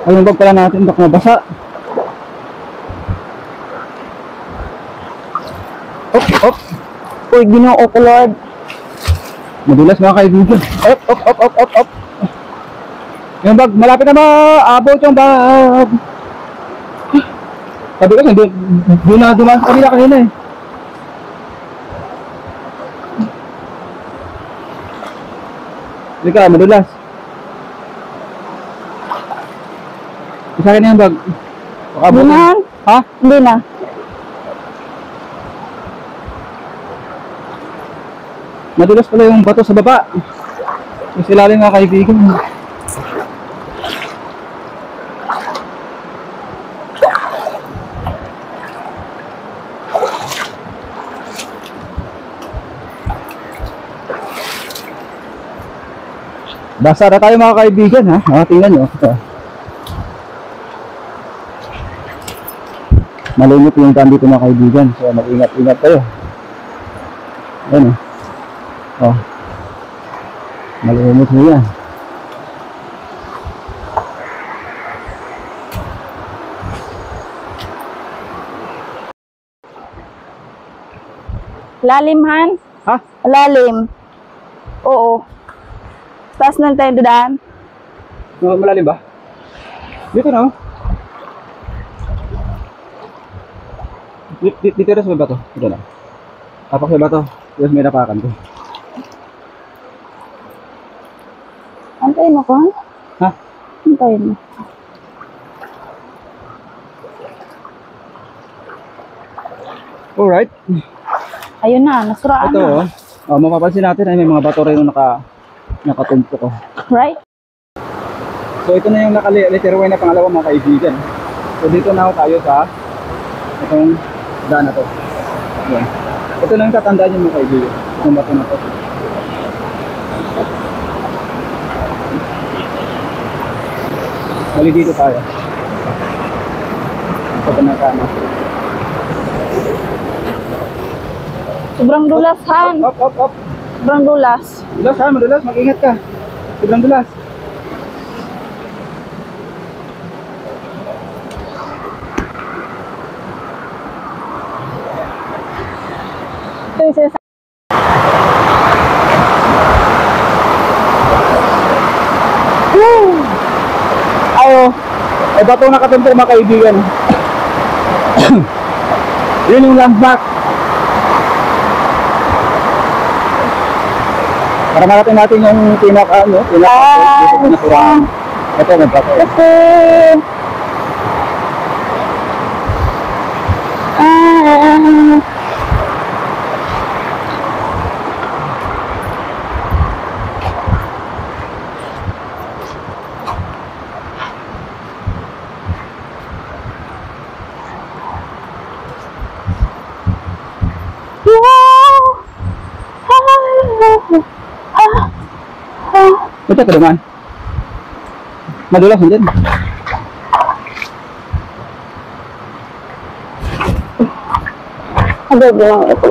Ayun bag pala natin, baka mabasa. Op, op. Uy, Ginoo ko, Lord. Madulas mga kaibigan. Op, op, op, op, op, op. Yung bag, malapit na maabot yung bag. Sabi ko, hindi na dumaan sa kanila kanina eh. Hindi ka, madulas. Isa akin na yung bag. Hindi na? Ha? Hindi na. Madulas pala yung bato sa baba. Yung silalim mga kaibigan. Basa na tayo mga kaibigan ha. Tingnan nyo. Malimit yung daan dito mga kaibigan. So mag-ingat-ingat tayo. Ayan oh. Malimit mo yan. Lalim, Han? Ha? Lalim. Oo. Taas na tayo daan. Malalim ba? Dito na. Dito na sa may bato. Dito na. Tapak sa bato. Dito may napakan ko. Antayin mo, Kon? Ha? Antayin mo. Alright. Ayun na, nasuraan Ito na. mapapansin natin ay may mga bato rin yung nakatumpok. Right? So ito na yung naka-letter Y na pangalawa mga kaibigan. So dito na tayo sa itong daan na to. Yan. Ito na yung tatandaan nyo mga kaibigan. Itong bato na to. Mali dito tayo. Ito na kama. Sobrang dulas, Han. Up, up, up. Sobrang dulas. Dulas ha, madulas. Mag-ingat ka. Sobrang dulas. Ito yung sinasabi. Ayo. Ay bato nakatumpok mga kaibigan. Yun yung landmark. Para marating natin yung pinaka dito natural. Ito may bato. Ito ka naman. Madulas din. Agad lang ito.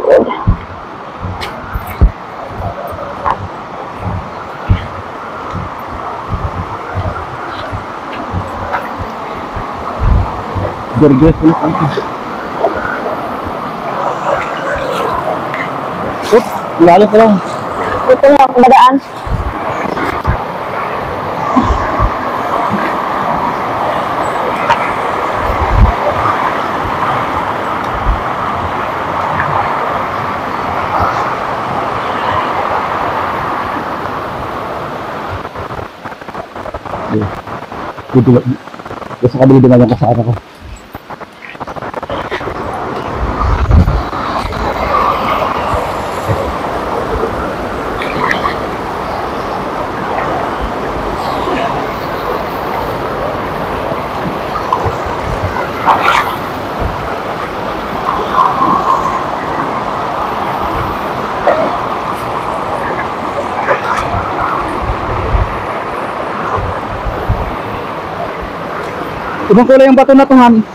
Gorgeous na kami. Oop, lalim pa lang. Ito na ako madaan. Sa kabili din lang kasama ko. Ibang kulay yung bato na to, Han.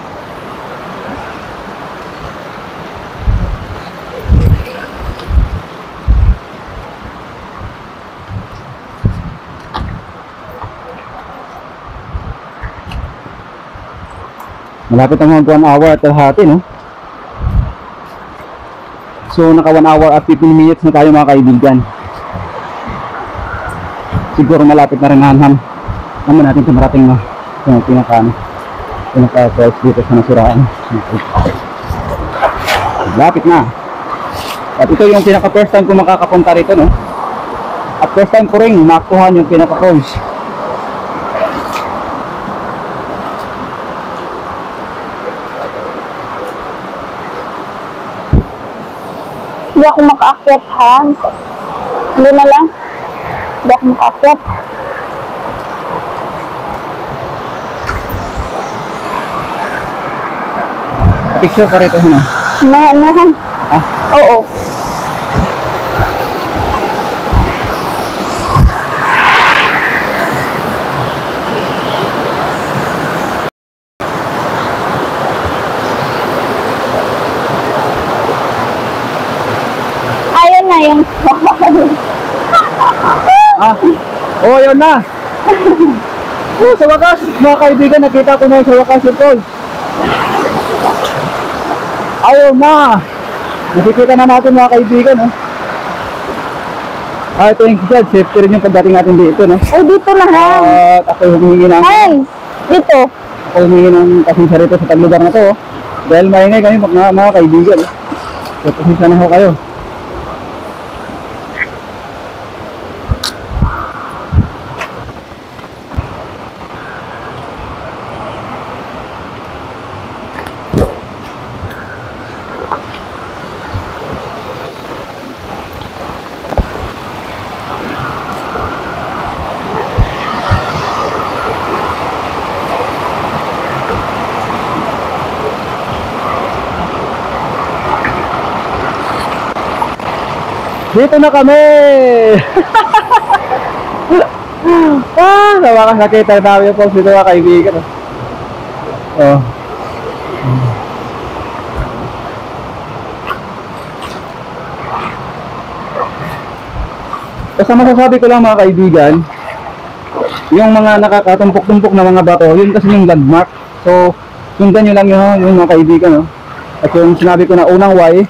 Malapit ang mga 1 hour at kalahati, no? So, naka 1 hour at 15 minutes na tayo mga kaibigan. Siguro malapit na rin naman natin tumarating na yung pinaka-price dito sa nasiraan. Malapit na. At ito yung pinaka-first time ko makakapunta rito, no? At first time ko rin makuhan yung pinaka-falls. Hindi ako makaakyat, ha? Hindi na lang. Hindi ako makaakyat. Picture ka rito, no? Nahan. Ah? Oo. Ayun na yung Ah? Oh, yun na! Oh, sa wakas, mga kaibigan, nakita ko na sa wakas yung falls. Ayun na! Nakikita na natin mga kaibigan, no? Ah, ito yung kisad, safety rin yung pagdating natin dito, no? oh, dito na, Han. At ako humingi ng... Han, dito. Ako humingi ng pasensya rito sa paglugar na to, oh. Dahil maingay kami mga kaibigan, eh. So, pasensya na ho kayo. Dito na kami! Sa wakas nakita namin yung falls dito mga kaibigan. Oh. Basta masasabi ko lang mga kaibigan, yung mga nakakatumpok-tumpok na mga bato, yun kasi yung landmark. So, sundan nyo lang yung mga kaibigan. No? At yung sinabi ko na unang why,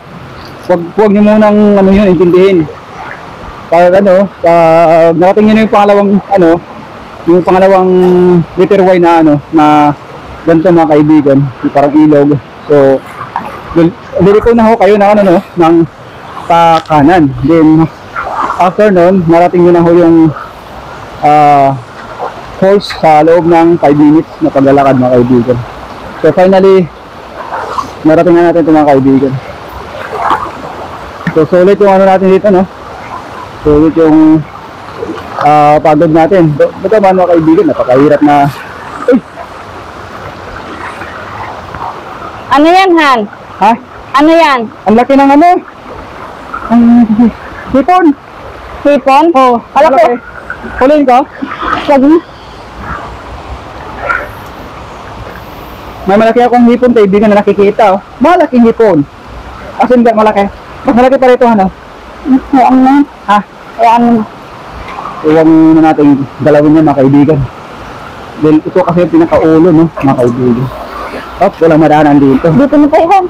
huwag nyo munang intindihin. Pag nakating nyo na yung pangalawang letter Y na ganito mga kaibigan, yung parang ilog. So, liliko na ho kayo ng pakanan. Then, after nun, narating nyo na ho yung falls sa loob ng 5 minutes na paglalakad mga kaibigan. So, finally, narating na natin ito mga kaibigan. So, sulit yung natin dito, no? Sulit yung pagod natin. Ba't naman mga kaibigan, napakahirap na... Uy! Ano yan, Han? Ha? Ano yan? Ang laki ng ang hipon. Hipon? Oh, Alam ko. Kulin ko. Wag na. May malaki akong hipon kaibigan na nakikita, oh. Malaking hipon. As in, malaki. Mas malaki pa rito, ano? Hayaan na. Ha? Hayaan na. Iwan na natin galawin niya mga kaibigan. Dahil ito kasi yung pinakaulo, no? Mga kaibigan. Oh, walang madaanan dito. Dito na tayo, Han.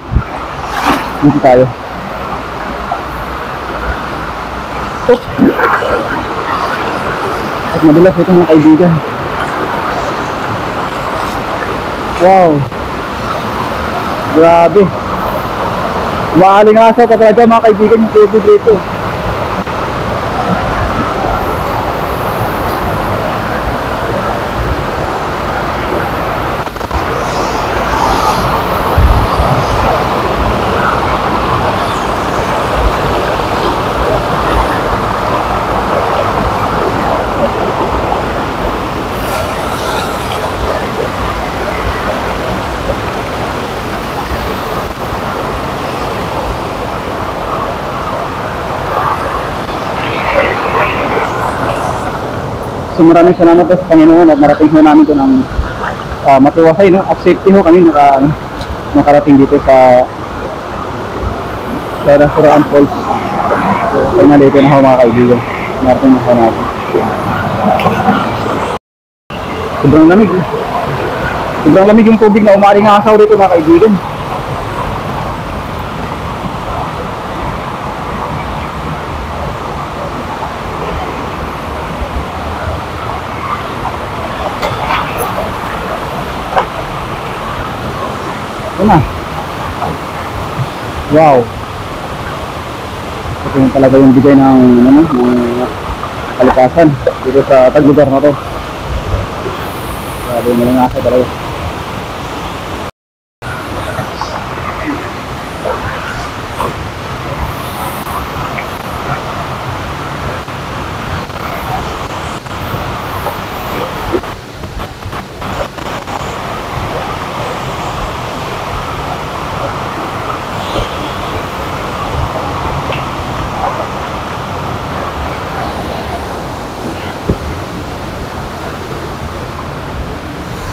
Dito tayo. Oh. At madulas ito mga kaibigan. Wow. Grabe. Maaling asa pa talaga mga kaibigan yung tubig dito. So maraming salamat po sa Panginoon at narating ho namin ito ng matiwasay, no? At safety ho kami nakarating dito sa Nasiraan Falls. So finally ito na ho mga kaibigan. Narating na ho natin. Sobrang lamig. Sobrang lamig yung tubig na umaring asaw dito mga kaibigan. Ito na. Wow. Ito yung talaga yung bigay ng, ano, ng kalikasan dito sa taglugar na to. Grabe yung malangasa talaga.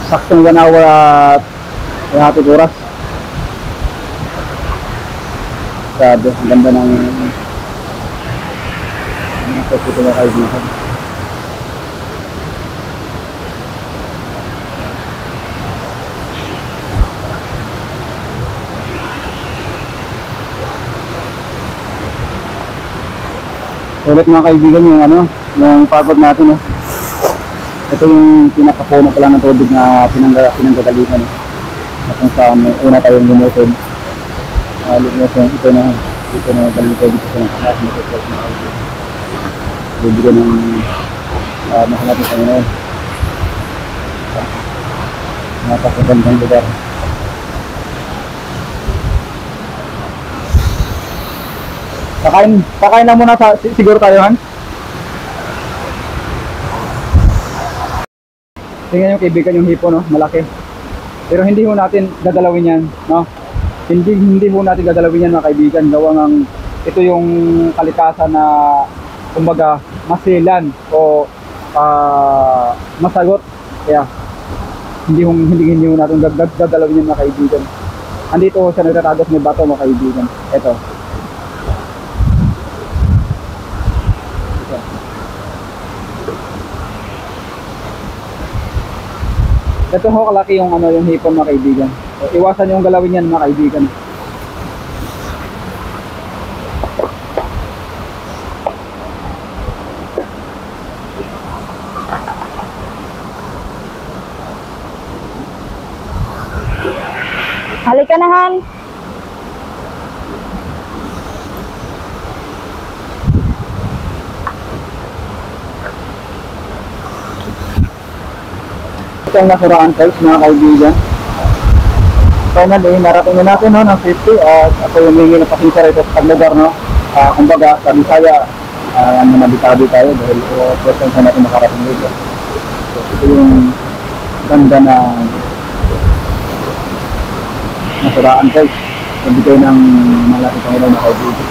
Saktong 1 hour at hating oras. Grabe, ang ganda ng pagkito na kayo dito. Ulit mga kaibigan yung ano, yung pagod natin. Ito yung pinakapuno pala ng tubig na pinanggagalingan. At kung saan una tayong lumutod. Lumutod, ito na galing tubig sa mga kasas na bibigyan ng mahalat ng Panginoon. Napakagandang lugar. Kakain na muna siguro tayo, Han? Tingnan yung kaibigan yung hipo, no? Malaki. Pero hindi ho natin dadalawin yan, no? Hindi ho natin dadalawin yan mga kaibigan. Gawa ng ito yung kalikasan na kumbaga masilan o masagot. Kaya hindi ho natin dadalawin yan mga kaibigan. Andito ho siya nagtatagos ng bato mga kaibigan. Ito. Ito ho kalaki yung ano yung hipon mga kaibigan. So, iwasan yung galawin yan mga kaibigan. Halika na, Han. Ito ang Nasuraan Falls mga kaibigan. Finally, narating na natin no, ng safety at ako yung humingi na pasensya rito sa paglugar. No? Kumbaga, sa Bisaya, nabitabi tayo dahil first time natin makarating dito. So, ito yung ganda na Nasuraan Falls. Nabigay ng malaki Panginoon na kaibigan.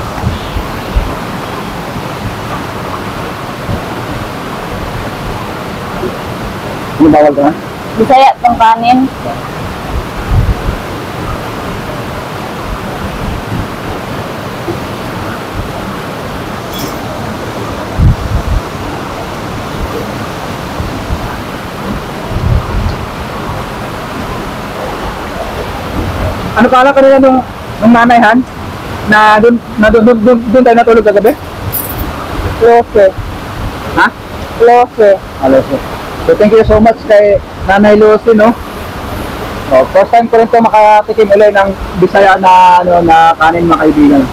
Ano bawal ka na? Bisaya tong kanin. Ano kala kanila nung nanay, Han? Na doon tayo natulog kagabi? Lose. Ha? Lose. Lose. So thank you so much kay Nanay Lucy, no? So, first time ko rin ito makatikim ulit ng Bisaya na, ano, na kanin mga kaibigan.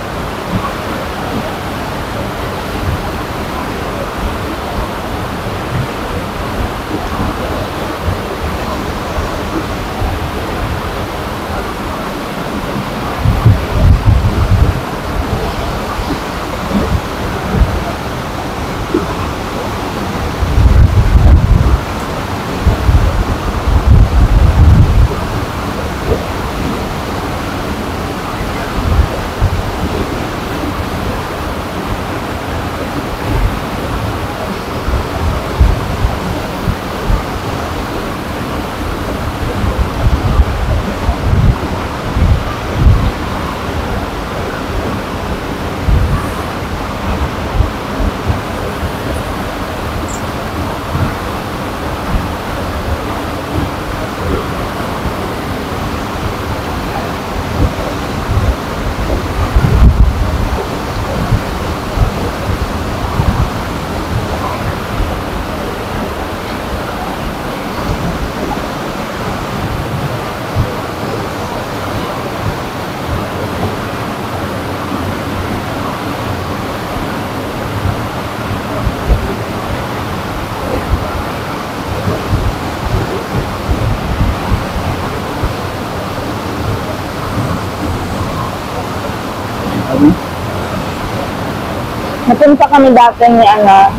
Pupunta kami dati ni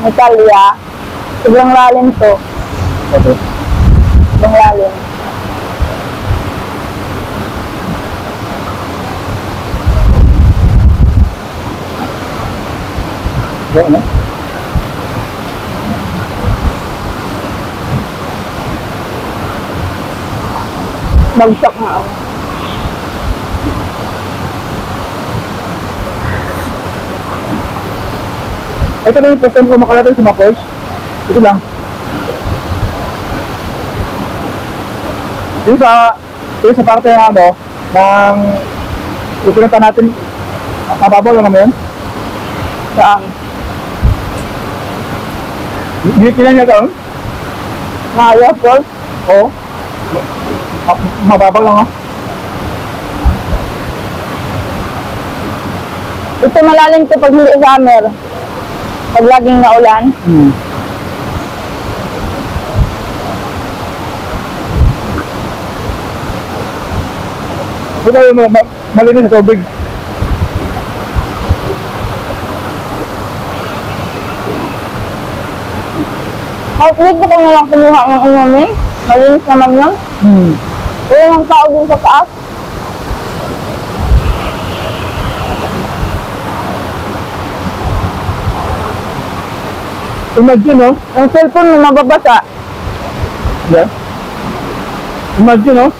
ni Talia. Sobrang lalim to. Ito. Sobrang lalim. Yan, no? Bagsak na ako. Ito na yung first time ko makalating sa Makoy. Ito lang. Yung sa parte ng ng ipinunta natin, mababaw lang naman yun. Saan? Hindi niya doon? Maya, Paul? Oo. Mababaw lang, Ito malalim to pag hindi summer. Pag laging naulan. Ito yung malinis sa tubig. Kahit dito ko na lang kumuha ng inumin. Malinis naman yun. Wala nang tao din sa taas. Imagine, no? Ang cellphone mo mababasa. Yeah. Imagine, no?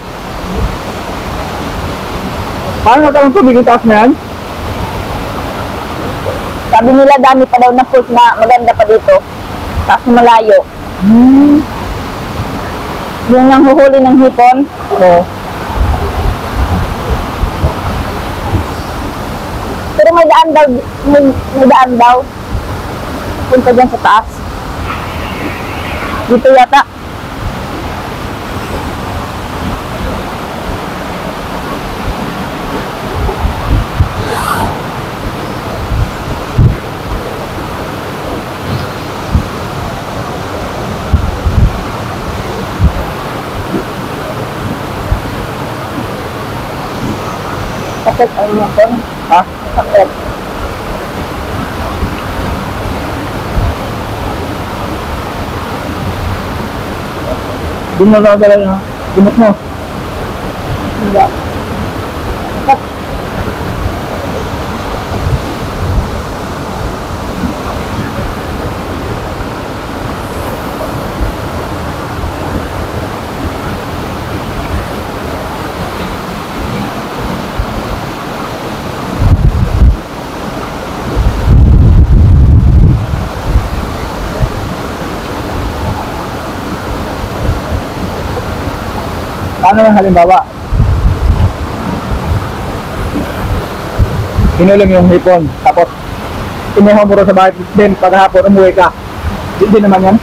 Paano nagkaroon tubig yung taas na yan? Sabi nila dami pa daw na fruit na maganda pa dito. Tapos malayo. Yung nang huhuli ng hipon. Oo. Pero may daan daw. May daan daw. Punta dyan sa taas. Dito yata. Sakit ang hipon. Ha? Sakit. Doon na nagdala na. Gumot mo. Hindi. Sakit. Paano yung halimbawa? Hinulong yung hipon, tapos inihaw mo rin sa bahay, then paghapon umuwi ka. Hindi naman yan.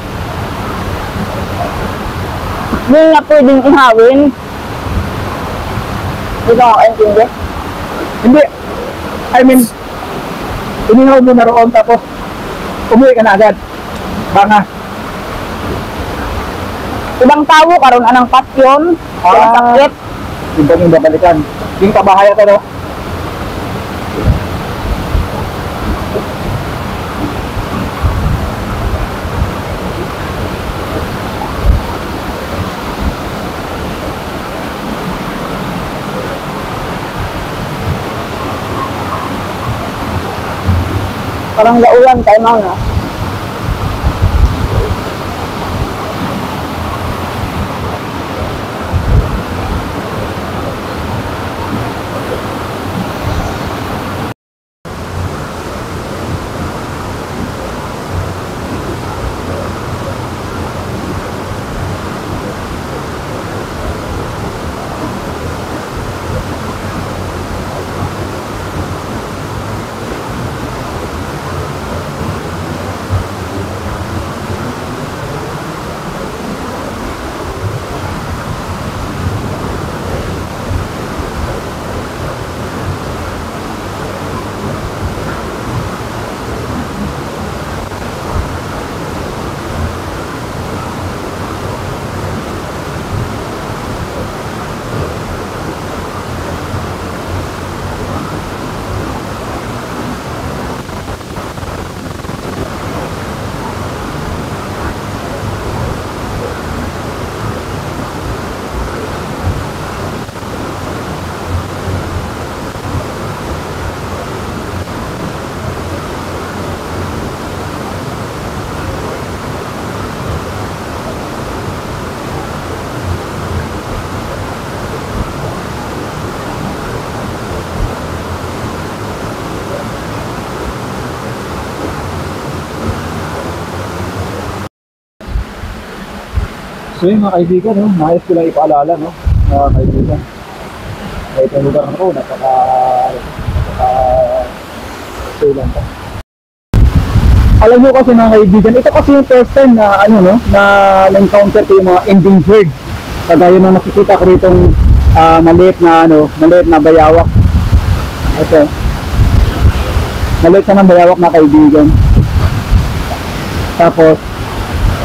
Hindi nga pwedeng ihawin. Hindi ko makaintindi. Hindi. I mean, inihaw mo na roon, tapos umuwi ka na agad. Baka. Ibang tao karon anang pasyon. Walang sakit. Iba yung babalikan. Yung kabahaya ka, no? Parang laulan tayo mo na. So yun mga kaibigan, no? Nais ko lang ipaalala, no? Mga kaibigan. Kahit ang lugar na to, sulan pa. Alam nyo kasi mga kaibigan, ito kasi yung first time na ano no, na na-encounter ko yung mga endangered. Kagaya na nakikita ko rito maliit na ano, maliit na bayawak. Ito. Maliit na ng bayawak na kaibigan. Tapos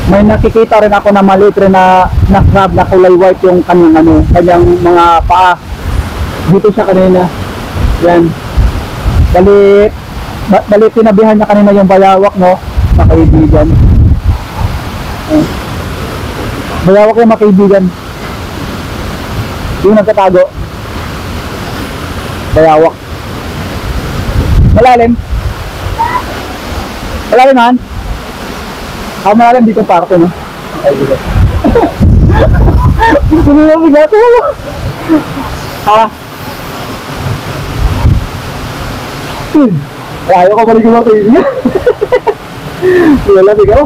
may nakikita rin ako na maliit rin na crab na kulay white yung kanyang ano, kanyang mga paa. Dito siya kanina. Yan. Bali tinabihan niya kanina yung bayawak, no, mga kaibigan. Bayawak yung mga kaibigan. Yung nagtatago. Bayawak. Malalim. Malalim, han? Malalim dito parto, no? Mga kaibigan. Sino yung bigat mo? Ha? Ayaw ko balik yung kaibigan. Wala, bigaw.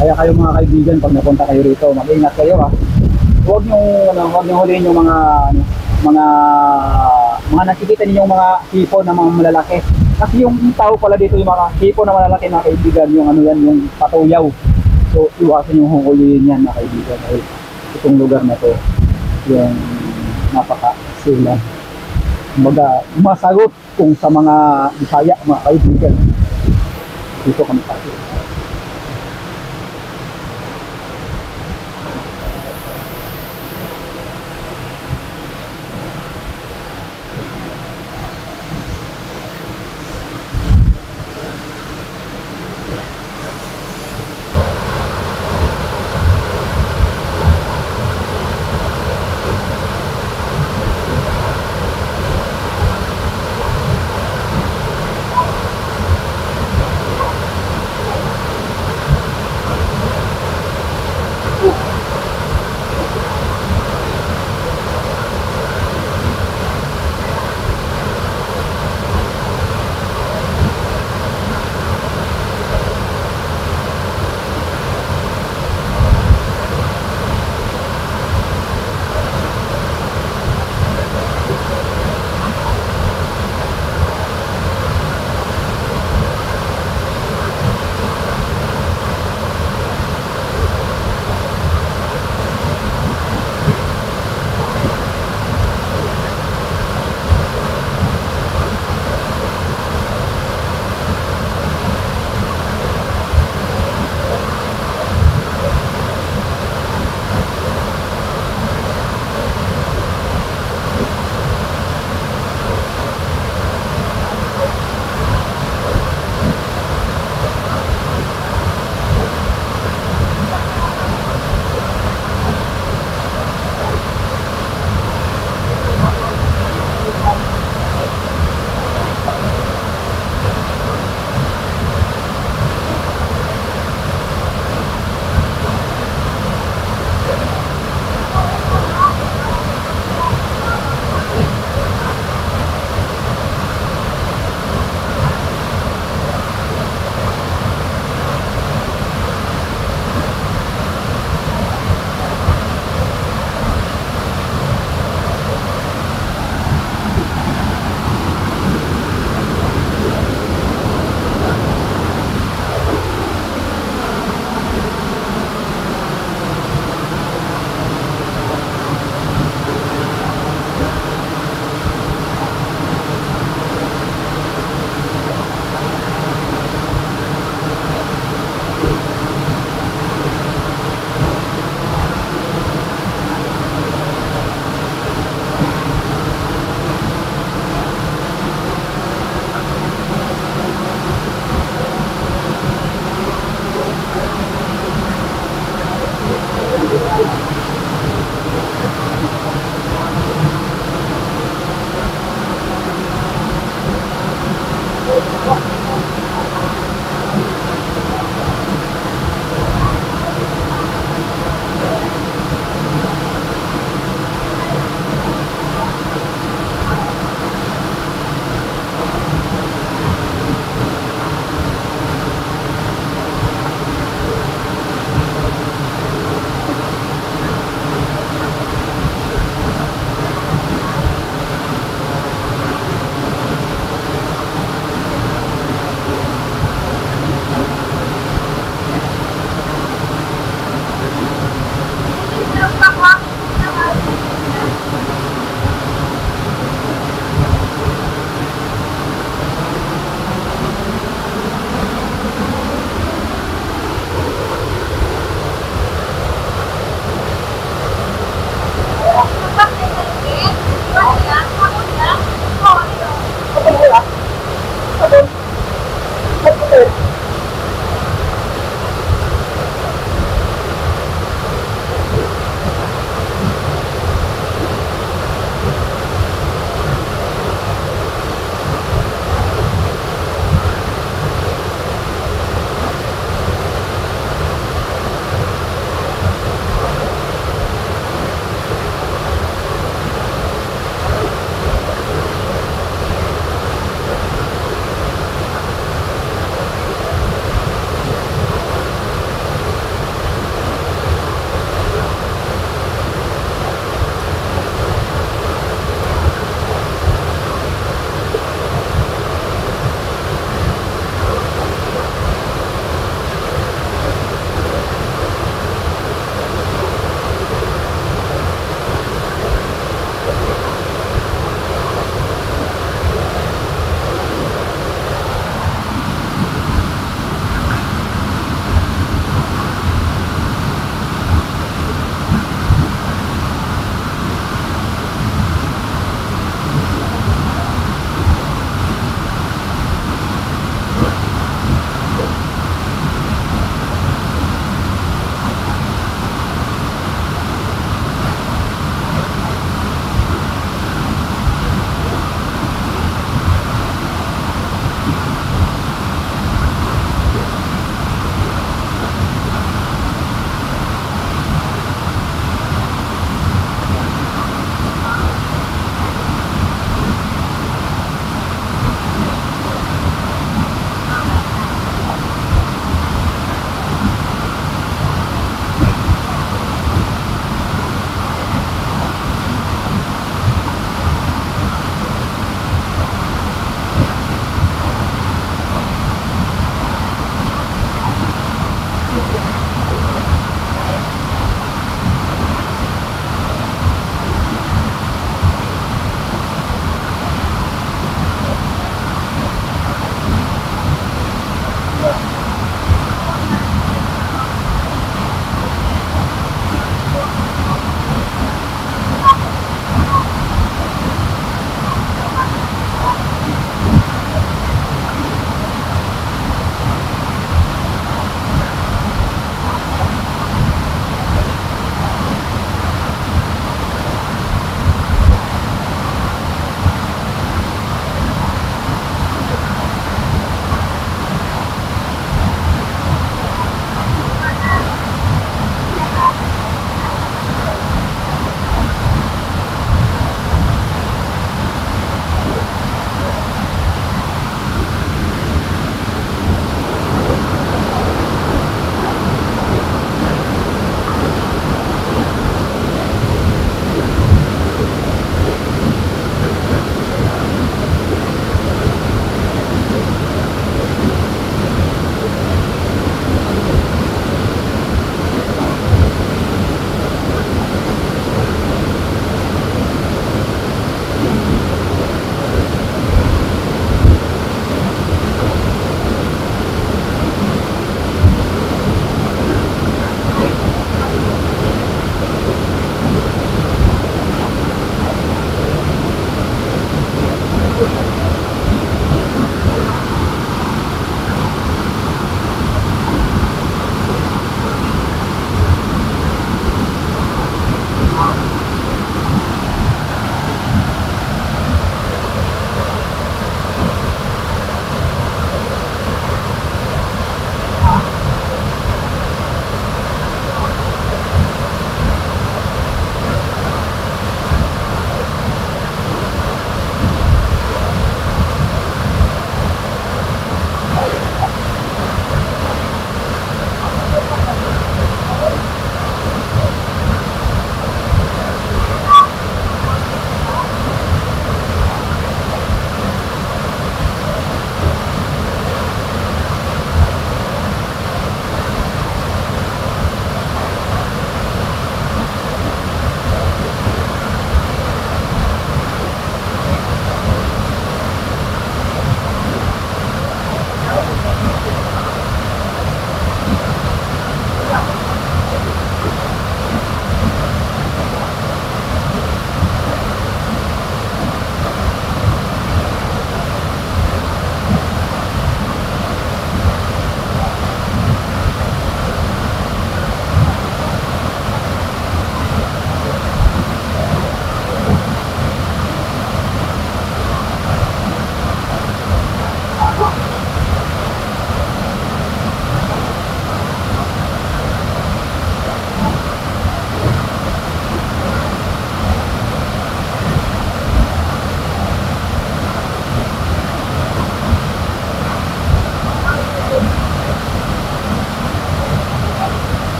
Kaya kayo mga kaibigan, pag napunta kayo rito, mag-ingat kayo ha. Huwag niyo huliin yung mga nakikita niyo yung mga hipon na mga malalaki. Kasi yung tao pala dito, yung mga hipon na malalaki na kaibigan, yung ano yan, yung patuyaw. So iwasan yung huliin yan na kaibigan. Dahil itong lugar na to, yung napaka-sila. Kumbaga, masagot kung sa mga Bisaya, mga kaibigan. Dito kami tayo.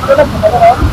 Tulad mo,